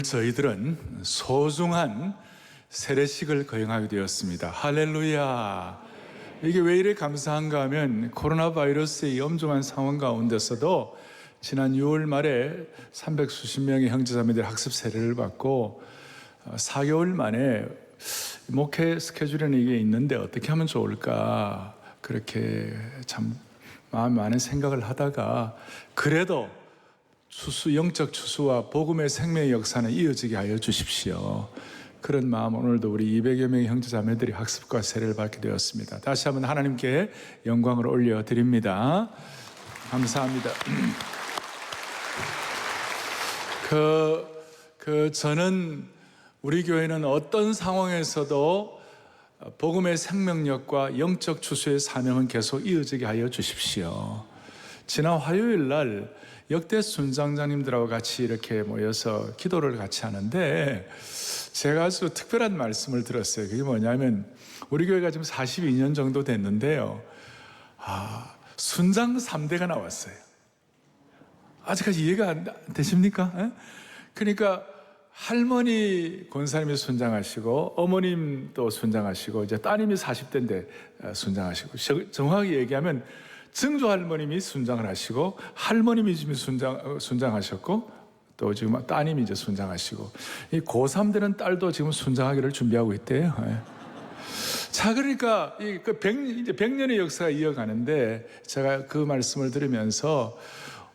저희들은 소중한 세례식을 거행하게 되었습니다. 할렐루야. 이게 왜 이렇게 감사한가 하면 코로나 바이러스의 엄중한 상황 가운데서도 지난 6월 말에 300수십 명의 형제자매들이 학습 세례를 받고 4개월 만에 목회 스케줄에는 이게 있는데 어떻게 하면 좋을까, 그렇게 참 마음 많은 생각을 하다가 그래도 영적 추수와 복음의 생명의 역사는 이어지게 하여 주십시오. 그런 마음, 오늘도 우리 200여 명의 형제자매들이 학습과 세례를 받게 되었습니다. 다시 한번 하나님께 영광을 올려드립니다. 감사합니다. 저는 우리 교회는 어떤 상황에서도 복음의 생명력과 영적 추수의 사명은 계속 이어지게 하여 주십시오. 지난 화요일 날 역대 순장장님들하고 같이 이렇게 모여서 기도를 같이 하는데 제가 아주 특별한 말씀을 들었어요. 그게 뭐냐면 우리 교회가 지금 42년 정도 됐는데요, 순장 3대가 나왔어요. 아직까지 이해가 안 되십니까? 그러니까 할머니 권사님이 순장하시고 어머님 또 순장하시고 이제 따님이 40대인데 순장하시고, 정확히 얘기하면 증조 할머님이 순장을 하시고 할머님이 지금 순장하셨고 또 지금 따님이 이제 순장하시고 이 고3되는 딸도 지금 순장하기를 준비하고 있대요. 자, 그러니까 이제 100년의 역사가 이어가는데 제가 그 말씀을 들으면서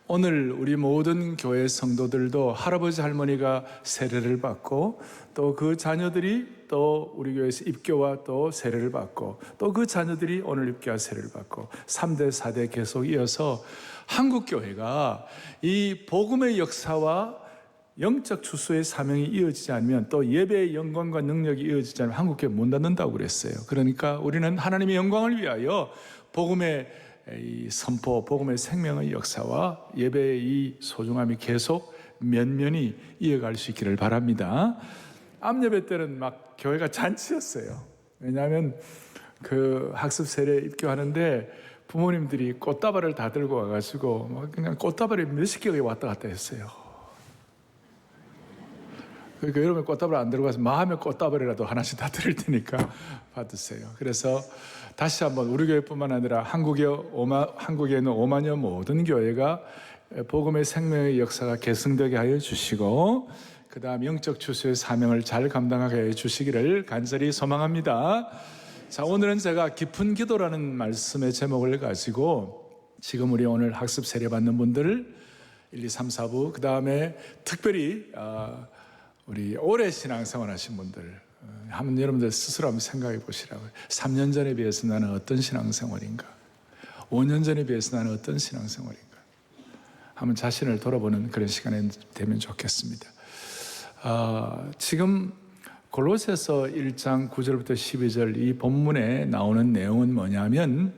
오늘 우리 모든 교회 성도들도 할아버지 할머니가 세례를 받고 또 그 자녀들이 또 우리 교회에서 입교와 또 세례를 받고 또 그 자녀들이 오늘 입교와 세례를 받고 3대 4대 계속 이어서 한국교회가 이 복음의 역사와 영적 추수의 사명이 이어지지 않으면, 또 예배의 영광과 능력이 이어지지 않으면 한국교회 문 닫는다고 그랬어요. 그러니까 우리는 하나님의 영광을 위하여 복음의 이 선포, 복음의 생명의 역사와 예배의 이 소중함이 계속 면면히 이어갈 수 있기를 바랍니다. 암예배 때는 막 교회가 잔치였어요. 왜냐하면 그 학습 세례 입교하는데 부모님들이 꽃다발을 다 들고 와가지고 막 그냥 꽃다발이 몇십 개가 왔다 갔다 했어요. 그러니까 여러분 꽃다발 안 들고 가서 마음의 꽃다발이라도 하나씩 다 드릴 테니까 받으세요. 그래서 다시 한번 우리 교회뿐만 아니라 한국에 있는 5만여 모든 교회가 복음의 생명의 역사가 계승되게 하여 주시고 그 다음 영적 추수의 사명을 잘 감당하게 해 주시기를 간절히 소망합니다. 자, 오늘은 제가 깊은 기도라는 말씀의 제목을 가지고 지금 우리 오늘 학습 세례 받는 분들을 1, 2, 3, 4부, 그 다음에 특별히 우리 오래 신앙생활 하신 분들 한번 여러분들 스스로 한번 생각해 보시라고요. 3년 전에 비해서 나는 어떤 신앙생활인가, 5년 전에 비해서 나는 어떤 신앙생활인가 한번 자신을 돌아보는 그런 시간이 되면 좋겠습니다. 지금 골로새서 1장 9절부터 12절 이 본문에 나오는 내용은 뭐냐면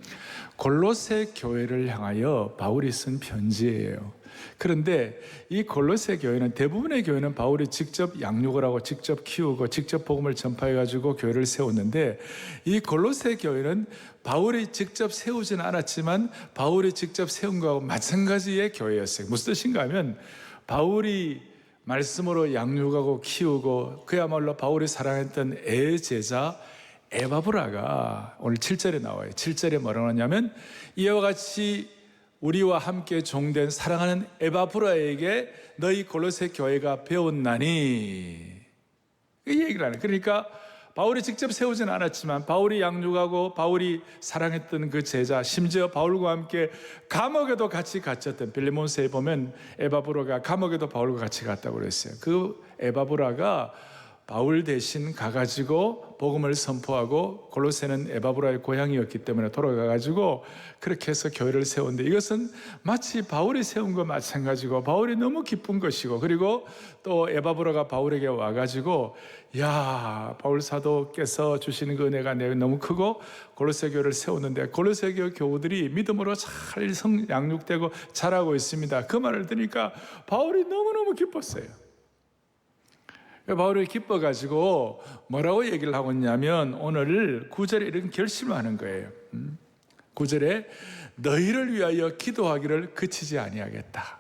골로새 교회를 향하여 바울이 쓴 편지예요. 그런데 이 골로새 교회는, 대부분의 교회는 바울이 직접 양육을 하고 직접 키우고 직접 복음을 전파해가지고 교회를 세웠는데 이 골로새 교회는 바울이 직접 세우지는 않았지만 바울이 직접 세운 거하고 마찬가지의 교회였어요. 무슨 뜻인가 하면 바울이 말씀으로 양육하고 키우고 그야말로 바울이 사랑했던 애제자 에바브라가 오늘 7절에 나와요. 7절에 뭐라고 하냐면 이와 같이 우리와 함께 종된 사랑하는 에바브라에게 너희 골로새 교회가 배웠나니, 이 얘기를 하는. 그러니까 바울이 직접 세우지는 않았지만 바울이 양육하고 바울이 사랑했던 그 제자, 심지어 바울과 함께 감옥에도 같이 갇혔던, 빌레몬서에 보면 에바브라가 감옥에도 바울과 같이 갔다고 그랬어요. 그 에바브라가 바울 대신 가가지고 복음을 선포하고, 골로새는 에바브라의 고향이었기 때문에 돌아가가지고 그렇게 해서 교회를 세웠는데 이것은 마치 바울이 세운 것 마찬가지고 바울이 너무 기쁜 것이고, 그리고 또 에바브라가 바울에게 와가지고 야, 바울 사도께서 주시는 그 은혜가 내가 너무 크고 골로새 교회를 세웠는데 골로새 교회 교우들이 믿음으로 잘 양육되고 자라고 있습니다. 그 말을 들으니까 바울이 너무너무 기뻤어요. 바울이 기뻐가지고 뭐라고 얘기를 하고 있냐면 오늘 9절에 이런 결심을 하는 거예요. 9절에 너희를 위하여 기도하기를 그치지 아니하겠다.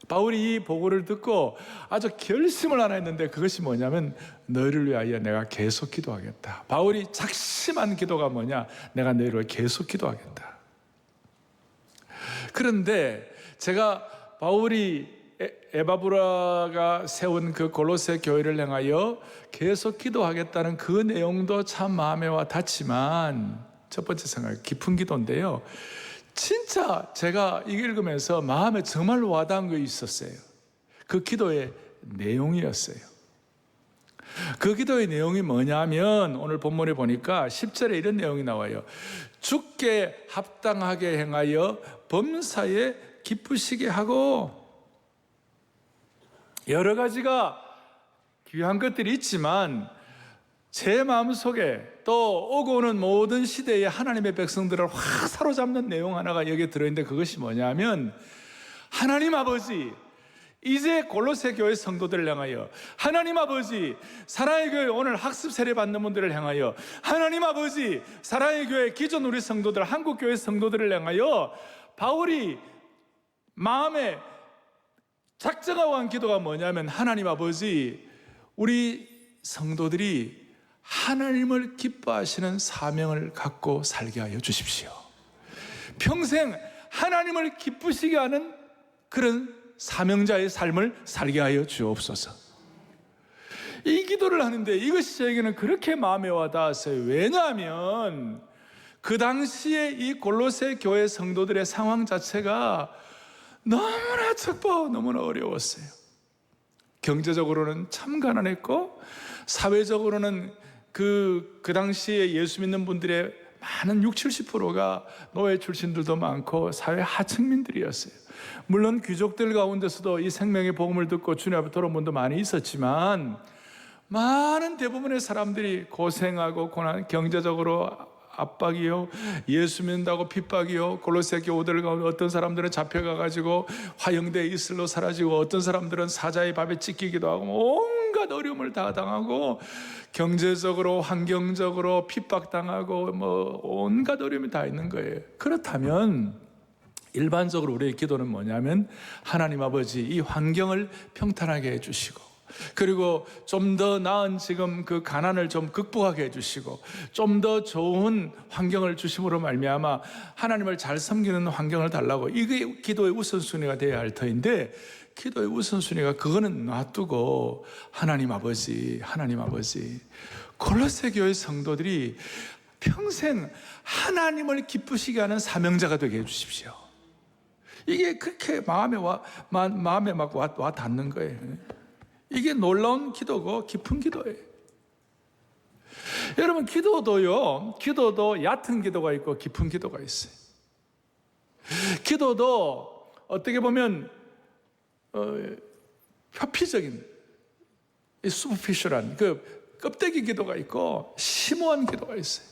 바울이 이 보고를 듣고 아주 결심을 하나 했는데, 그것이 뭐냐면 너희를 위하여 내가 계속 기도하겠다. 바울이 작심한 기도가 뭐냐? 내가 너희를 위해 계속 기도하겠다. 그런데 제가 바울이 에바브라가 세운 그 골로새 교회를 향하여 계속 기도하겠다는 그 내용도 참 마음에 와 닿지만, 첫 번째 생각, 깊은 기도인데요, 진짜 제가 이거 읽으면서 마음에 정말 와닿은 거 있었어요. 그 기도의 내용이었어요. 그 기도의 내용이 뭐냐면, 오늘 본문에 보니까 10절에 이런 내용이 나와요. 주께 합당하게 행하여 범사에 기쁘시게 하고. 여러 가지가 귀한 것들이 있지만 제 마음속에 또 오고 오는 모든 시대에 하나님의 백성들을 확 사로잡는 내용 하나가 여기에 들어있는데, 그것이 뭐냐면, 하나님 아버지, 이제 골로새 교회 성도들을 향하여, 하나님 아버지, 사랑의 교회 오늘 학습 세례 받는 분들을 향하여, 하나님 아버지, 사랑의 교회 기존 우리 성도들, 한국교회 성도들을 향하여 바울이 마음에 작정하고 한 기도가 뭐냐면, 하나님 아버지, 우리 성도들이 하나님을 기뻐하시는 사명을 갖고 살게 하여 주십시오. 평생 하나님을 기쁘시게 하는 그런 사명자의 삶을 살게 하여 주옵소서. 이 기도를 하는데 이것이 저에게는 그렇게 마음에 와닿았어요. 왜냐하면 그 당시에 이 골로새 교회 성도들의 상황 자체가 너무나 척박하고 너무나 어려웠어요. 경제적으로는 참 가난했고, 사회적으로는 그 당시에 예수 믿는 분들의 많은 60~70%가 노예 출신들도 많고 사회 하층민들이었어요. 물론 귀족들 가운데서도 이 생명의 복음을 듣고 주님 앞에 돌아온 분도 많이 있었지만, 많은 대부분의 사람들이 고생하고 고난, 경제적으로 압박이요, 예수 믿는다고 핍박이요, 골로새 교우들 가운데 어떤 사람들은 잡혀가가지고 화형대에 이슬로 사라지고, 어떤 사람들은 사자의 밥에 찢기기도 하고, 온갖 어려움을 다 당하고, 경제적으로 환경적으로 핍박당하고 온갖 어려움이 다 있는 거예요. 그렇다면 일반적으로 우리의 기도는 뭐냐면, 하나님 아버지, 이 환경을 평탄하게 해주시고, 그리고 좀 더 나은 지금 그 가난을 좀 극복하게 해주시고, 좀 더 좋은 환경을 주심으로 말미암아 하나님을 잘 섬기는 환경을 달라고, 이게 기도의 우선순위가 되어야 할 터인데, 기도의 우선순위가 그거는 놔두고 하나님 아버지, 하나님 아버지, 골로새 교회 성도들이 평생 하나님을 기쁘시게 하는 사명자가 되게 해주십시오. 이게 그렇게 마음에 막 와 닿는 거예요. 이게 놀라운 기도고 깊은 기도예요. 여러분, 기도도 얕은 기도가 있고 깊은 기도가 있어요. 기도도 어떻게 보면 표피적인, superficial한 그 껍데기 기도가 있고 심오한 기도가 있어요.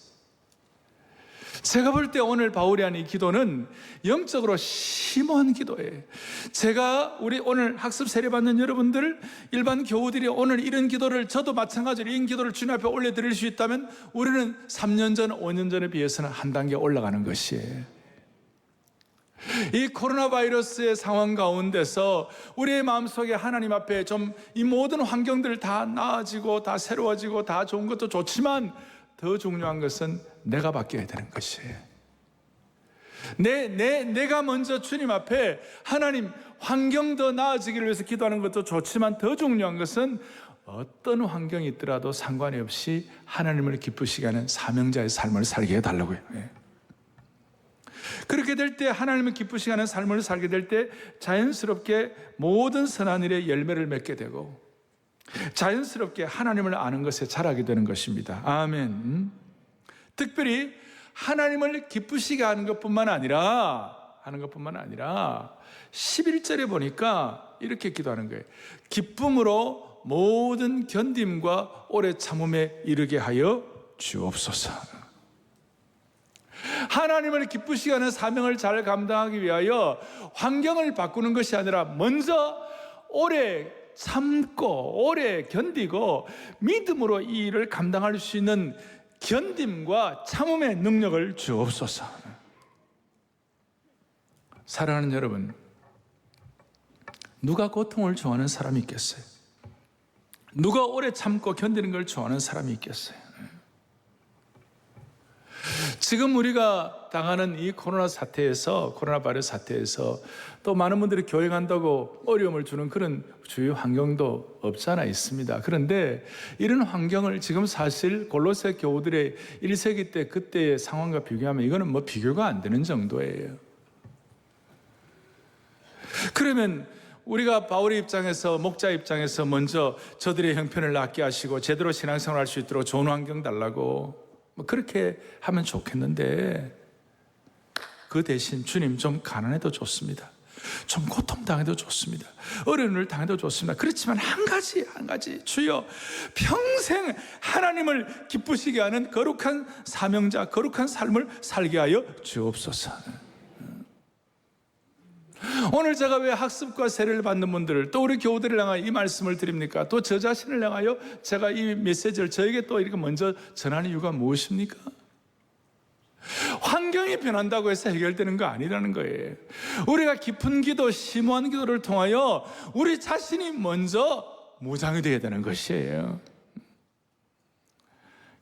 제가 볼 때 오늘 바울이 한 이 기도는 영적으로 심오한 기도예요. 제가 우리 오늘 학습 세례 받는 여러분들, 일반 교우들이 오늘 이런 기도를, 저도 마찬가지로 이런 기도를 주님 앞에 올려드릴 수 있다면 우리는 3년 전, 5년 전에 비해서는 한 단계 올라가는 것이에요. 이 코로나 바이러스의 상황 가운데서 우리의 마음속에 하나님 앞에 좀 이 모든 환경들 다 나아지고 다 새로워지고 다 좋은 것도 좋지만, 더 중요한 것은 내가 바뀌어야 되는 것이에요. 내가 먼저 주님 앞에, 하나님, 환경 더 나아지기를 위해서 기도하는 것도 좋지만, 더 중요한 것은 어떤 환경이 있더라도 상관이 없이 하나님을 기쁘시게 하는 사명자의 삶을 살게 해달라고요. 그렇게 될 때, 하나님을 기쁘시게 하는 삶을 살게 될 때 자연스럽게 모든 선한 일에 열매를 맺게 되고, 자연스럽게 하나님을 아는 것에 자라게 되는 것입니다. 아멘. 특별히 하나님을 기쁘시게 하는 것뿐만 아니라 11절에 보니까 이렇게 기도하는 거예요. 기쁨으로 모든 견딤과 오래 참음에 이르게 하여 주옵소서. 하나님을 기쁘시게 하는 사명을 잘 감당하기 위하여 환경을 바꾸는 것이 아니라 먼저 오래 참고 오래 견디고 믿음으로 이 일을 감당할 수 있는 견딤과 참음의 능력을 주옵소서. 사랑하는 여러분, 누가 고통을 좋아하는 사람이 있겠어요? 누가 오래 참고 견디는 걸 좋아하는 사람이 있겠어요? 지금 우리가 당하는 이 코로나 바이러스 사태에서 또 많은 분들이 교회 간다고 어려움을 주는 그런 주위 환경도 없지 않아 있습니다. 그런데 이런 환경을 지금 사실 골로새 교우들의 1세기 때 그때의 상황과 비교하면 이거는 뭐 비교가 안 되는 정도예요. 그러면 우리가 바울의 입장에서, 목자 입장에서 먼저 저들의 형편을 낫게 하시고 제대로 신앙생활 할 수 있도록 좋은 환경 달라고 그렇게 하면 좋겠는데, 그 대신 주님 좀 가난해도 좋습니다. 좀 고통당해도 좋습니다. 어려움을 당해도 좋습니다. 그렇지만 한 가지 주여, 평생 하나님을 기쁘시게 하는 거룩한 사명자, 거룩한 삶을 살게 하여 주옵소서. 오늘 제가 왜 학습과 세례를 받는 분들을, 또 우리 교우들을 향하여 이 말씀을 드립니까? 또 저 자신을 향하여 제가 이 메시지를 저에게 또 이렇게 먼저 전하는 이유가 무엇입니까? 환경이 변한다고 해서 해결되는 거 아니라는 거예요. 우리가 깊은 기도, 심오한 기도를 통하여 우리 자신이 먼저 무장이 되어야 되는 것이에요.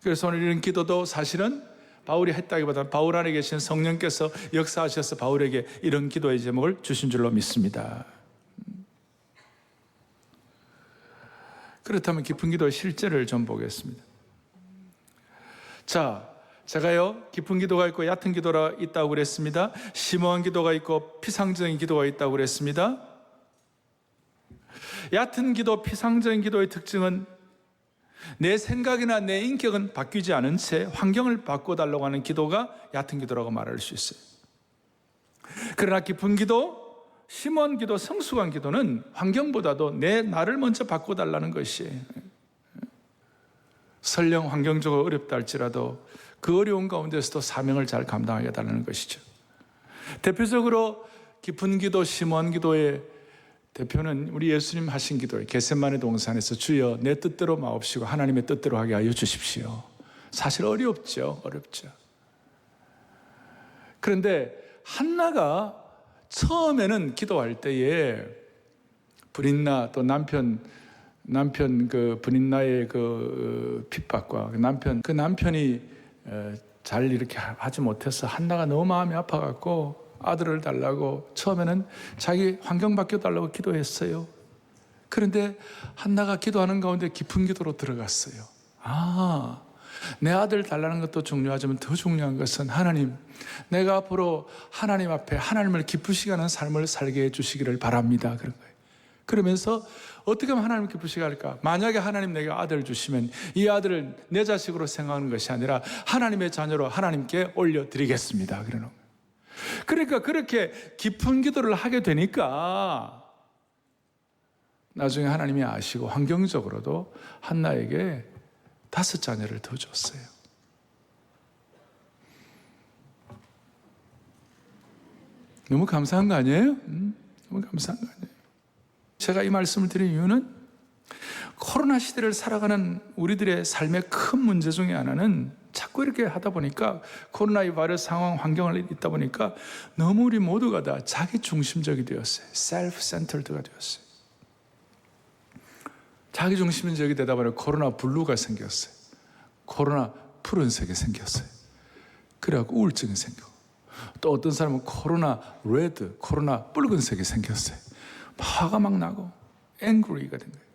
그래서 오늘 이런 기도도 사실은 바울이 했다기보다 바울 안에 계신 성령께서 역사하셔서 바울에게 이런 기도의 제목을 주신 줄로 믿습니다. 그렇다면 깊은 기도의 실제를 좀 보겠습니다. 자, 제가요, 깊은 기도가 있고 얕은 기도가 있다고 그랬습니다. 심오한 기도가 있고 피상적인 기도가 있다고 그랬습니다. 얕은 기도, 피상적인 기도의 특징은 내 생각이나 내 인격은 바뀌지 않은 채 환경을 바꿔달라고 하는 기도가 얕은 기도라고 말할 수 있어요. 그러나 깊은 기도, 심오한 기도, 성숙한 기도는 환경보다도 내 나를 먼저 바꿔달라는 것이에요. 설령 환경적으로 어렵다 할지라도 그 어려운 가운데서도 사명을 잘 감당하게 해달라는 것이죠. 대표적으로 깊은 기도, 심오한 기도의 대표는 우리 예수님 하신 기도예요. 겟세마네 동산에서 주여 내 뜻대로 마옵시고 하나님의 뜻대로 하게 하여 주십시오. 사실 어렵죠. 그런데 한나가 처음에는 기도할 때에 브린나, 또 남편 그 브린나의 그 핍박과 그 남편이 잘 이렇게 하지 못해서 한나가 너무 마음이 아파갖고 아들을 달라고 처음에는 자기 환경 바뀌어달라고 기도했어요. 그런데 한나가 기도하는 가운데 깊은 기도로 들어갔어요. 내 아들 달라는 것도 중요하지만 더 중요한 것은 하나님, 내가 앞으로 하나님 앞에 하나님을 기쁘시게 하는 삶을 살게 해주시기를 바랍니다. 그런 거예요. 그러면서 어떻게 하면 하나님을 기쁘시게 할까? 만약에 하나님 내게 아들을 주시면 이 아들을 내 자식으로 생각하는 것이 아니라 하나님의 자녀로 하나님께 올려드리겠습니다. 그러는 거예요. 그러니까 그렇게 깊은 기도를 하게 되니까 나중에 하나님이 아시고 환경적으로도 한나에게 5 자녀를 더 줬어요. 너무 감사한 거 아니에요? 너무 감사한 거 아니에요? 제가 이 말씀을 드린 이유는 코로나 시대를 살아가는 우리들의 삶의 큰 문제 중에 하나는 자꾸 이렇게 하다 보니까 코로나 바이러스 상황 환경을 있다 보니까 너무 우리 모두가 다 자기 중심적이 되었어요. self-centered가 되었어요. 자기 중심적이 되다 보니 코로나 블루가 생겼어요. 코로나 푸른색이 생겼어요. 그래갖고 우울증이 생기고, 또 어떤 사람은 코로나 레드, 코로나 붉은색이 생겼어요. 화가 막 나고 angry가 된 거예요.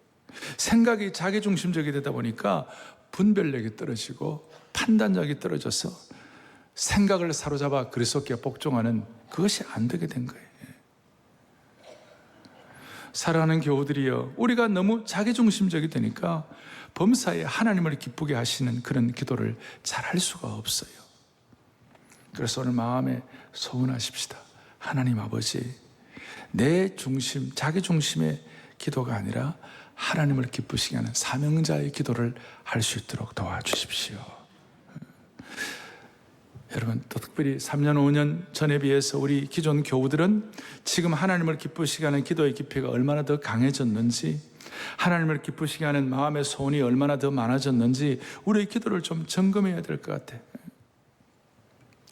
생각이 자기 중심적이 되다 보니까 분별력이 떨어지고 판단력이 떨어져서 생각을 사로잡아 그리스도께 복종하는 그것이 안 되게 된 거예요. 사랑하는 교우들이여, 우리가 너무 자기중심적이 되니까 범사에 하나님을 기쁘게 하시는 그런 기도를 잘 할 수가 없어요. 그래서 오늘 마음에 소원하십시다. 하나님 아버지, 내 중심, 자기 중심의 기도가 아니라 하나님을 기쁘시게 하는 사명자의 기도를 할 수 있도록 도와주십시오. 여러분, 또 특별히 3년, 5년 전에 비해서 우리 기존 교우들은 지금 하나님을 기쁘시게 하는 기도의 깊이가 얼마나 더 강해졌는지, 하나님을 기쁘시게 하는 마음의 소원이 얼마나 더 많아졌는지 우리의 기도를 좀 점검해야 될 것 같아요.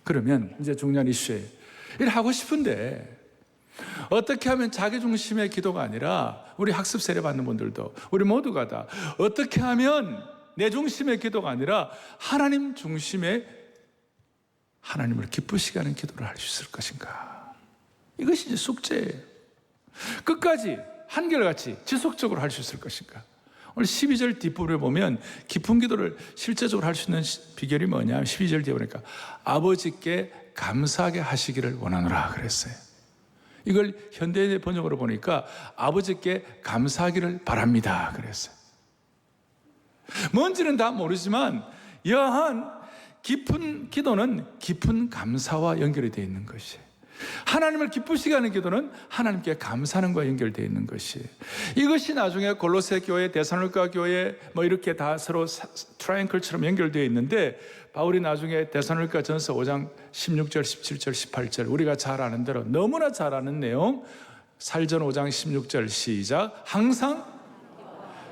그러면 이제 중요한 이슈에 일 하고 싶은데 어떻게 하면 자기 중심의 기도가 아니라, 우리 학습 세례 받는 분들도 우리 모두가 다 어떻게 하면 내 중심의 기도가 아니라 하나님 중심의, 하나님을 기쁘시게 하는 기도를 할 수 있을 것인가. 이것이 이제 숙제예요. 끝까지 한결같이 지속적으로 할 수 있을 것인가. 오늘 12절 뒷부분에 보면 깊은 기도를 실제적으로 할 수 있는 비결이 뭐냐면 12절 뒤에 보니까 아버지께 감사하게 하시기를 원하노라 그랬어요. 이걸 현대인의 번역으로 보니까 아버지께 감사하기를 바랍니다 그랬어요. 뭔지는 다 모르지만 여한 깊은 기도는 깊은 감사와 연결이 되어 있는 것이에요. 하나님을 기쁘시게 하는 기도는 하나님께 감사하는 것과 연결되어 있는 것이에요. 이것이 나중에 골로새 교회, 데살로니가 교회 뭐 이렇게 다 서로 트라이앵글처럼 연결되어 있는데, 바울이 나중에 데살로니가 전서 5장 16절, 17절, 18절 우리가 잘 아는 대로 너무나 잘 아는 내용, 살전 5장 16절 시작, 항상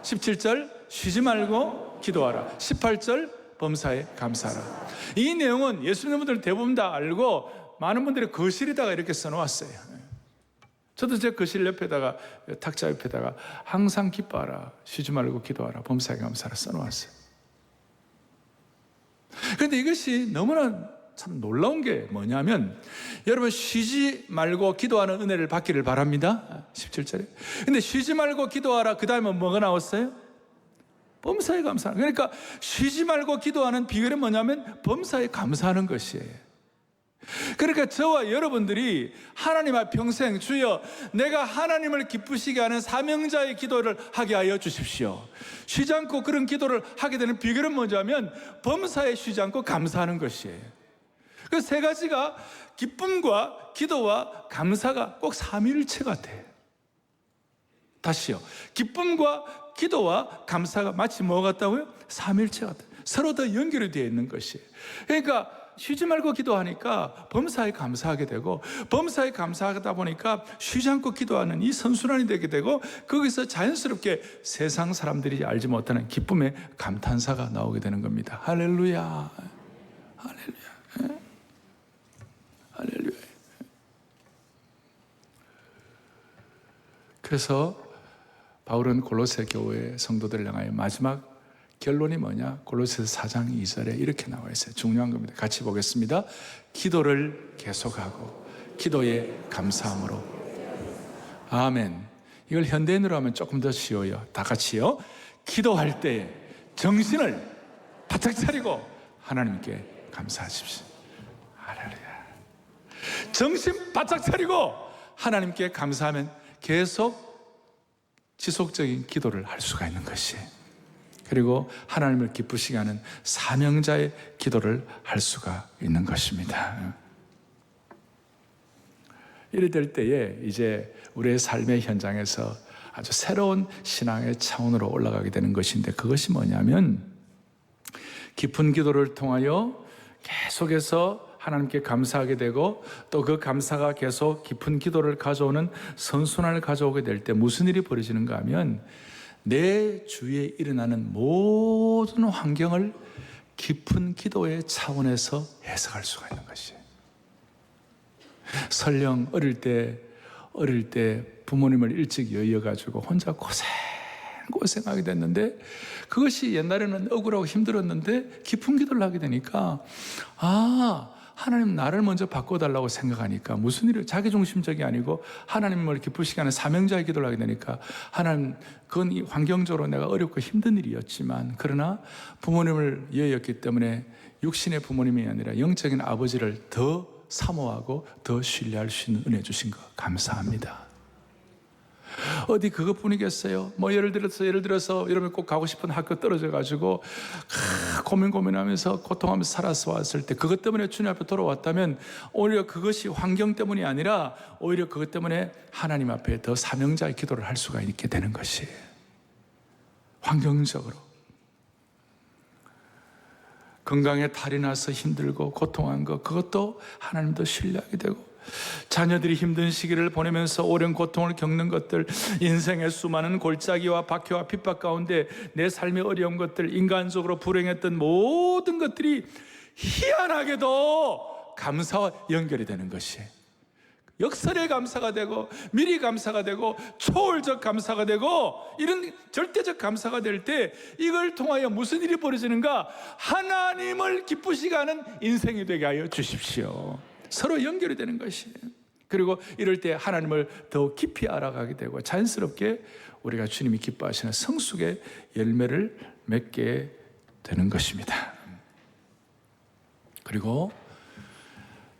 17절 쉬지 말고 기도하라, 18절 범사에 감사하라. 이 내용은 예수님 분들 대부분 다 알고 많은 분들이 거실에다가 이렇게 써놓았어요. 저도 제 거실 옆에다가, 탁자 옆에다가 항상 기뻐하라, 쉬지 말고 기도하라, 범사에 감사하라 써놓았어요. 그런데 이것이 너무나 참 놀라운 게 뭐냐면, 여러분 쉬지 말고 기도하는 은혜를 받기를 바랍니다 17절에. 근데 쉬지 말고 기도하라 그 다음에 뭐가 나왔어요? 범사에 감사하라. 그러니까 쉬지 말고 기도하는 비결이 뭐냐면 범사에 감사하는 것이에요. 그러니까 저와 여러분들이 하나님 앞 평생 주여 내가 하나님을 기쁘시게 하는 사명자의 기도를 하게 하여 주십시오. 쉬지 않고 그런 기도를 하게 되는 비결은 뭐냐면 범사에 쉬지 않고 감사하는 것이에요. 그 세 가지가, 기쁨과 기도와 감사가 꼭 삼위일체 같아요. 다시요, 기쁨과 기도와 감사가 마치 뭐 같다고요? 삼위일체 같아요. 서로 더 연결이 되어 있는 것이에요. 그러니까 쉬지 말고 기도하니까 범사에 감사하게 되고, 범사에 감사하다 보니까 쉬지 않고 기도하는 이 선순환이 되게 되고, 거기서 자연스럽게 세상 사람들이 알지 못하는 기쁨의 감탄사가 나오게 되는 겁니다. 할렐루야, 할렐루야, 할렐루야. 그래서 바울은 골로새 교회 성도들을 향하여 마지막 결론이 뭐냐? 골로새서 4장 2절에 이렇게 나와 있어요. 중요한 겁니다. 같이 보겠습니다. 기도를 계속하고 기도에 감사함으로. 아멘. 이걸 현대인으로 하면 조금 더 쉬워요. 다 같이요. 기도할 때에 정신을 바짝 차리고 하나님께 감사하십시오. 할렐루야. 정신 바짝 차리고 하나님께 감사하면 계속 지속적인 기도를 할 수가 있는 것이에요. 그리고 하나님을 기쁘시게 하는 사명자의 기도를 할 수가 있는 것입니다. 이래 될 때에 이제 우리의 삶의 현장에서 아주 새로운 신앙의 차원으로 올라가게 되는 것인데, 그것이 뭐냐면 깊은 기도를 통하여 계속해서 하나님께 감사하게 되고, 또 그 감사가 계속 깊은 기도를 가져오는 선순환을 가져오게 될 때 무슨 일이 벌어지는가 하면, 내 주위에 일어나는 모든 환경을 깊은 기도의 차원에서 해석할 수가 있는 것이에요. 설령 어릴 때 부모님을 일찍 여의어가지고 혼자 고생하게 됐는데, 그것이 옛날에는 억울하고 힘들었는데 깊은 기도를 하게 되니까, 하나님 나를 먼저 바꿔달라고 생각하니까, 무슨 일을 자기중심적이 아니고 하나님을 기쁘시게 하는 사명자의 기도를 하게 되니까, 하나님, 그건 환경적으로 내가 어렵고 힘든 일이었지만, 그러나 부모님을 여의었기 때문에 육신의 부모님이 아니라 영적인 아버지를 더 사모하고 더 신뢰할 수 있는 은혜 주신 거 감사합니다. 어디 그것뿐이겠어요? 뭐 예를 들어서 여러분이 꼭 가고 싶은 학교 떨어져가지고 고민하면서 고통하면서 살아서 왔을 때, 그것 때문에 주님 앞에 돌아왔다면 오히려 그것이 환경 때문이 아니라 오히려 그것 때문에 하나님 앞에 더 사명자의 기도를 할 수가 있게 되는 것이에요. 환경적으로 건강에 탈이 나서 힘들고 고통한 것, 그것도 하나님도 신뢰하게 되고, 자녀들이 힘든 시기를 보내면서 오랜 고통을 겪는 것들, 인생의 수많은 골짜기와 박해와 핍박 가운데 내 삶의 어려운 것들, 인간적으로 불행했던 모든 것들이 희한하게도 감사와 연결이 되는 것이에요. 역설의 감사가 되고 미리 감사가 되고 초월적 감사가 되고 이런 절대적 감사가 될 때 이걸 통하여 무슨 일이 벌어지는가? 하나님을 기쁘시게 하는 인생이 되게 하여 주십시오. 서로 연결이 되는 것이에요. 그리고 이럴 때 하나님을 더 깊이 알아가게 되고 자연스럽게 우리가 주님이 기뻐하시는 성숙의 열매를 맺게 되는 것입니다. 그리고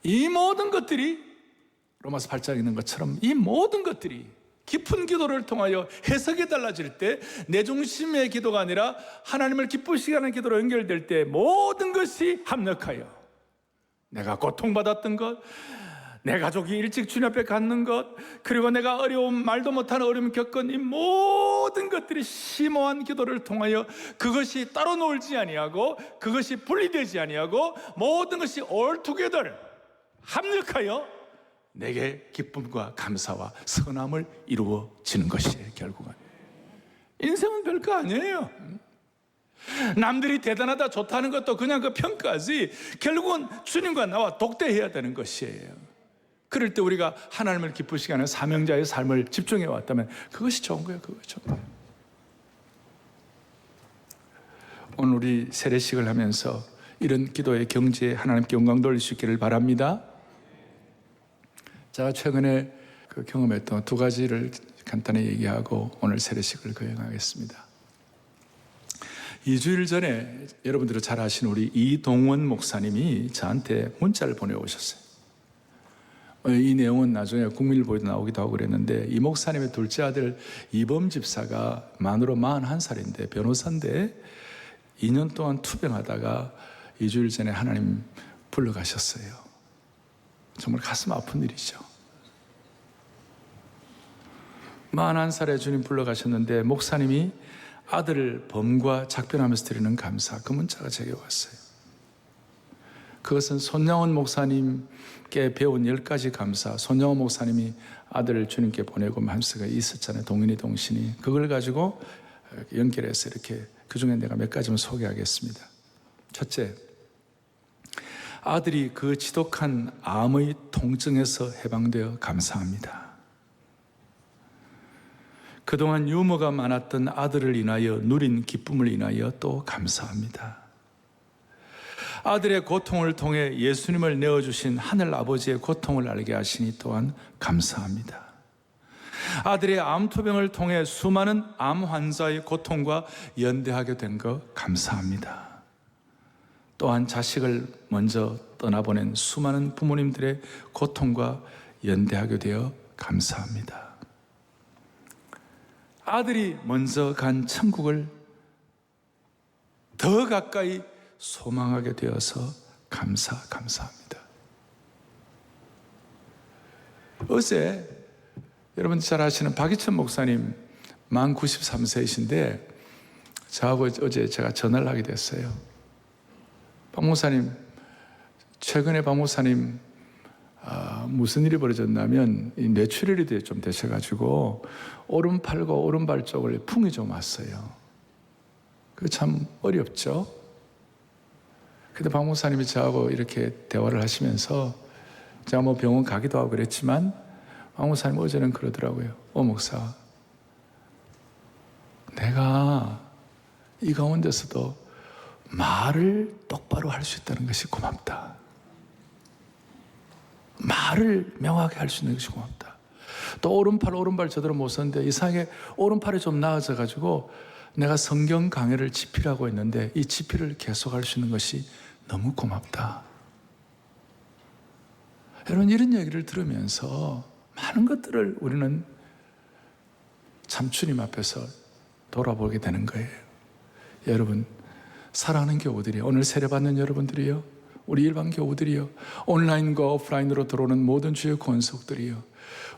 이 모든 것들이 로마서 8장에 있는 것처럼 이 모든 것들이 깊은 기도를 통하여 해석이 달라질 때 내 중심의 기도가 아니라 하나님을 기쁘시게 하는 기도로 연결될 때 모든 것이 합력하여 내가 고통받았던 것, 내 가족이 일찍 주님 앞에 갔는 것, 그리고 내가 어려움, 말도 못하는 어려움 겪은 이 모든 것들이 심오한 기도를 통하여 그것이 따로 놀지 아니하고 그것이 분리되지 아니하고 모든 것이 all together 합력하여 내게 기쁨과 감사와 선함을 이루어지는 것이에요. 결국은 인생은 별거 아니에요. 남들이 대단하다 좋다는 것도 그냥 그 평가지 결국은 주님과 나와 독대해야 되는 것이에요. 그럴 때 우리가 하나님을 기쁘시게 하는 사명자의 삶을 집중해 왔다면 그것이 좋은 거예요. 그것이 좋은 거예요. 오늘 우리 세례식을 하면서 이런 기도의 경지에 하나님께 영광 돌릴 수 있기를 바랍니다. 제가 최근에 그 경험했던 두 가지를 간단히 얘기하고 오늘 세례식을 거행하겠습니다. 2주일 전에 여러분들이 잘 아시는 우리 이동원 목사님이 저한테 문자를 보내오셨어요. 이 내용은 나중에 국민일보에도 나오기도 하고 그랬는데 이 목사님의 둘째 아들 이범 집사가 만으로 41살인데 변호사인데 2년 동안 투병하다가 2주일 전에 하나님 불러가셨어요. 정말 가슴 아픈 일이죠. 41살에 주님 불러가셨는데 목사님이 아들을 범과 작별하면서 드리는 감사, 그 문자가 제게 왔어요. 그것은 손양원 목사님께 배운 10가지 감사, 손양원 목사님이 아들을 주님께 보내고 하면서가 있었잖아요. 동인이 동신이. 그걸 가지고 연결해서 이렇게 그중에 내가 몇 가지만 소개하겠습니다. 첫째, 아들이 그 지독한 암의 통증에서 해방되어 감사합니다. 그동안 유머가 많았던 아들을 인하여 누린 기쁨을 인하여 또 감사합니다. 아들의 고통을 통해 예수님을 내어주신 하늘 아버지의 고통을 알게 하시니 또한 감사합니다. 아들의 암투병을 통해 수많은 암 환자의 고통과 연대하게 된 것 감사합니다. 또한 자식을 먼저 떠나보낸 수많은 부모님들의 고통과 연대하게 되어 감사합니다. 아들이 먼저 간 천국을 더 가까이 소망하게 되어서 감사합니다. 어제 여러분 잘 아시는 박이천 목사님 만 93세이신데 저하고 어제 제가 전화를 하게 됐어요. 박 목사님, 최근에 박 목사님 무슨 일이 벌어졌냐면 이 뇌출혈이 좀 되셔가지고 오른팔과 오른발 쪽을 풍이 좀 왔어요. 그 참 어렵죠. 근데 박 목사님이 저하고 이렇게 대화를 하시면서 제가 뭐 병원 가기도 하고 그랬지만 박 목사님 어제는 그러더라고요. 목사, 내가 이 가운데서도 말을 똑바로 할 수 있다는 것이 고맙다. 말을 명확하게 할 수 있는 것이 고맙다. 또 오른발 제대로 못 썼는데 이상하게 오른팔이 좀 나아져가지고 내가 성경 강해를 집필하고 있는데 이 집필을 계속할 수 있는 것이 너무 고맙다. 여러분, 이런 얘기를 들으면서 많은 것들을 우리는 참 주님 앞에서 돌아보게 되는 거예요. 여러분, 사랑하는 교우들이요, 오늘 세례받는 여러분들이요, 우리 일반 교우들이요, 온라인과 오프라인으로 들어오는 모든 주의 권속들이요,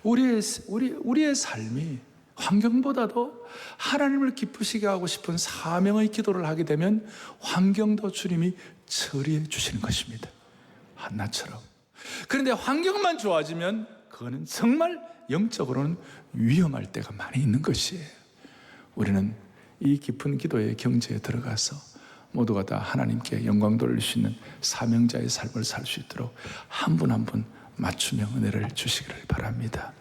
우리의 삶이 환경보다도 하나님을 기쁘시게 하고 싶은 사명의 기도를 하게 되면 환경도 주님이 처리해 주시는 것입니다. 한나처럼. 그런데 환경만 좋아지면 그거는 정말 영적으로는 위험할 때가 많이 있는 것이에요. 우리는 이 깊은 기도의 경지에 들어가서 모두가 다 하나님께 영광 돌릴 수 있는 사명자의 삶을 살 수 있도록 한 분 한 분 맞춤형 은혜를 주시기를 바랍니다.